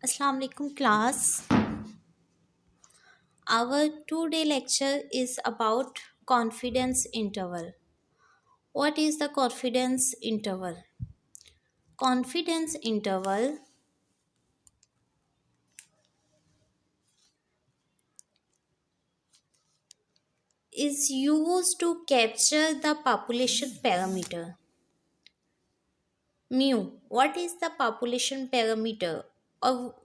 Assalamu alaikum class. Our today lecture is about confidence interval. What is the confidence interval? Confidence interval is used to capture the population parameter mu. What is the population parameter? Or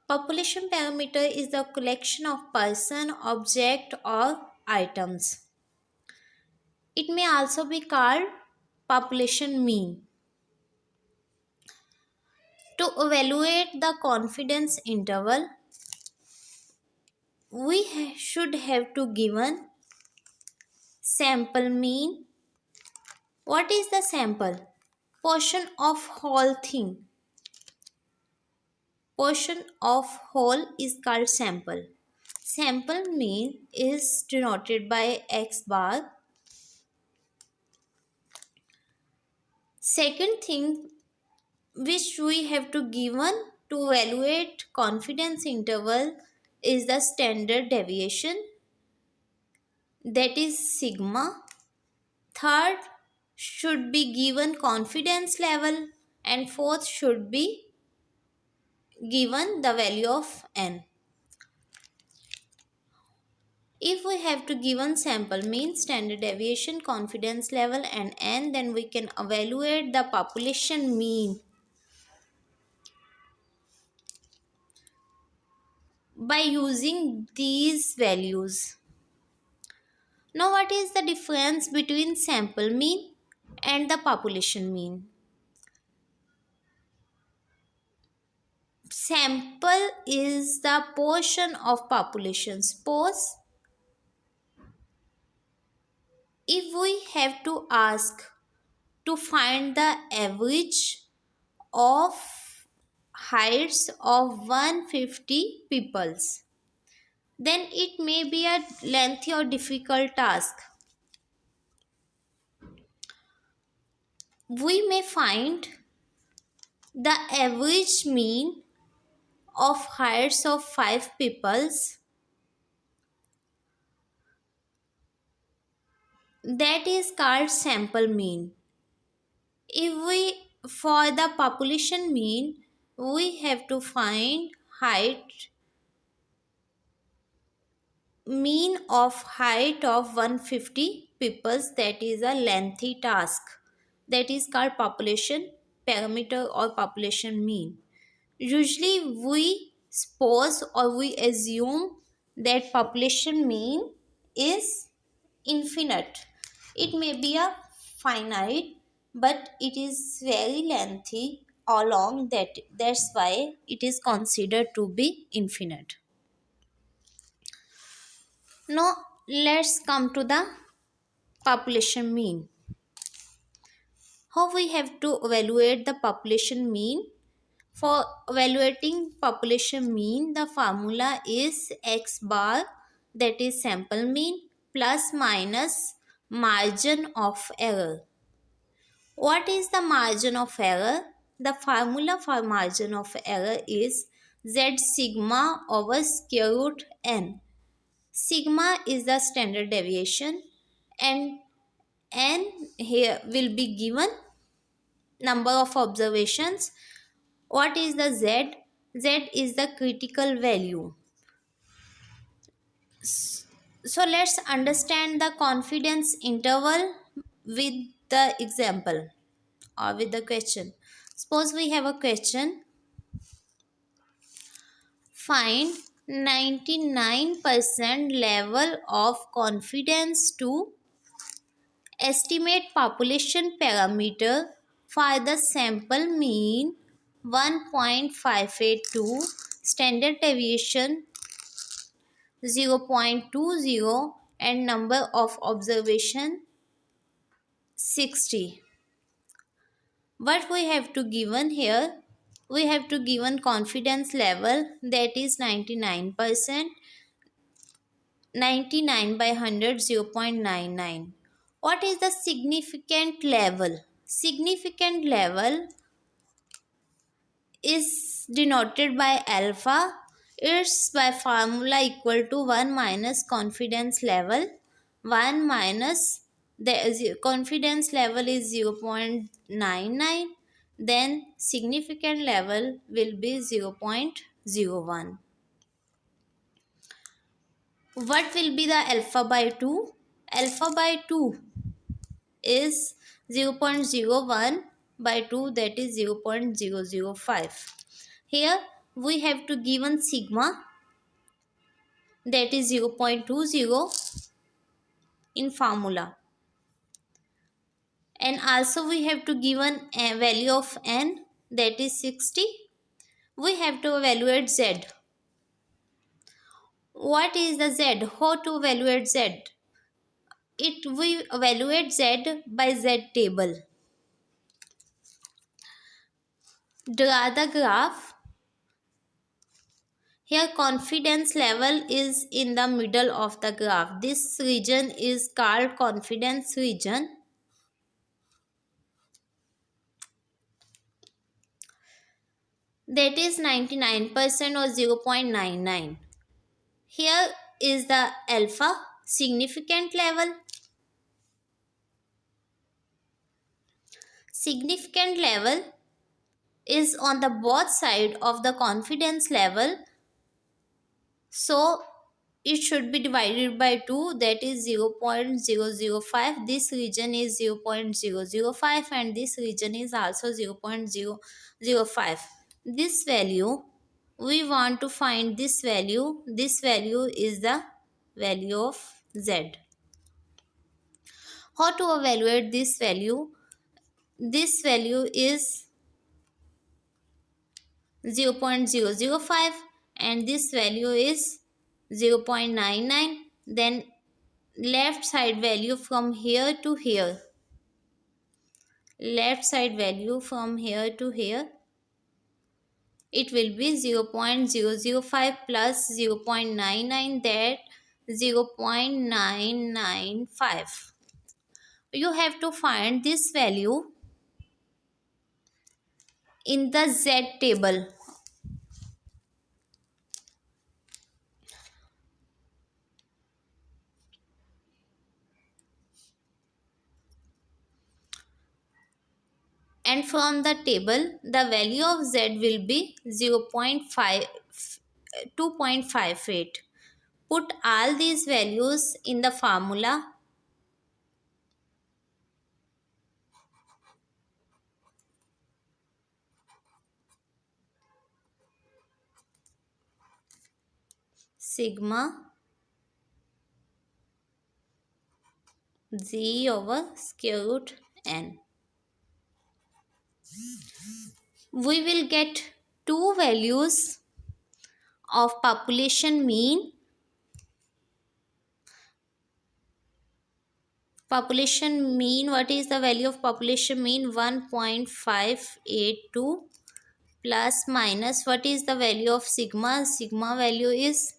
population parameter is the collection of person, object or items. It may also be called population mean. To evaluate the confidence interval, we should have to given sample mean. What is the sample? Portion of whole thing. Portion of whole is called sample. Sample mean is denoted by x bar. Second thing which we have to given to evaluate confidence interval is the standard deviation, that is sigma. Third should be given confidence level, and fourth should be given the value of n. If we have to given sample mean, standard deviation, confidence level and n, then we can evaluate the population mean by using these values. Now what is the difference between sample mean and the population mean? Sample is the portion of population. Suppose if we have to ask to find the average of heights of 150 peoples, then it may be a lengthy or difficult task. We may find the average mean of heights of 5 peoples, that is called sample mean. If we for the population mean, we have to find height mean of height of 150 peoples, that is a lengthy task, that is called population parameter or population mean. Usually we suppose or we assume that population mean is infinite. It may be a finite, but it is very lengthy or long, that's why it is considered to be infinite. Now let's come to the population mean. How we have to evaluate the population mean? For evaluating population mean, the formula is x bar, that is sample mean, plus minus margin of error. What is the margin of error? The formula for margin of error is z sigma over square root n. Sigma is the standard deviation and n here will be given number of observations. What is the z? Z is the critical value. So let's understand the confidence interval with the example or with the question. Suppose we have a question. Find 99% level of confidence to estimate population parameter for the sample mean 1.582, standard deviation 0.20 and number of observation 60. What we have to given here? We have to given confidence level, that is 99%, 99 by 100 0.99. What is the significant level? Significant level is denoted by alpha. It's by formula equal to 1 minus confidence level. 1 minus the confidence level is 0.99. Then significant level will be 0.01. What will be the alpha by 2? Alpha by 2 is 0.01 by 2, that is 0.005. Here we have to given sigma, that is 0.20 in formula, and also we have to given a value of n, that is 60. We have to evaluate z. What is the z? How to evaluate z? We evaluate z by z table. Draw the graph. Here confidence level is in the middle of the graph. This region is called confidence region. That is 99% or 0.99. Here is the alpha, significant level. Significant level is on the both side of the confidence level. So it should be divided by 2, that is 0.005. This region is 0.005 and this region is also 0.005. This value, we want to find this value. This value is the value of z. How to evaluate this value? This value is 0.005 and this value is 0.99. Then left side value from here to here. Left side value from here to here. It will be 0.005 plus 0.99, that 0.995. You have to find this value in the z table. And from the table the value of z will be 2.58. Put all these values in the formula. Sigma z over square root n. We will get two values of population mean. Population mean, what is the value of population mean? 1.582 plus minus, what is the value of sigma? Sigma value is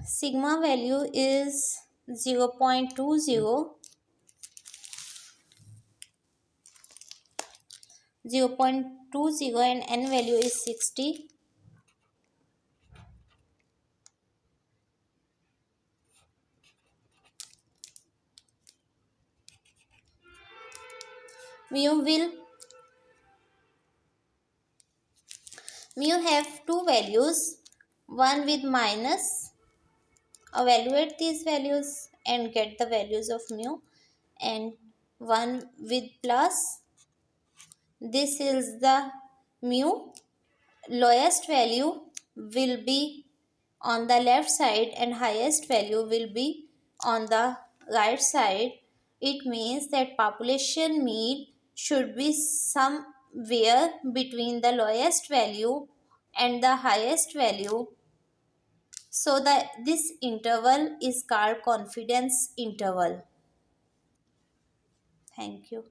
sigma value is 0.20, 0.20 and n value is 60. Mu have two values, one with minus. Evaluate these values and get the values of mu, and one with plus. This is the mu. Lowest value will be on the left side and highest value will be on the right side. It means that population mean should be somewhere between the lowest value and the highest value. So this interval is called confidence interval. Thank you.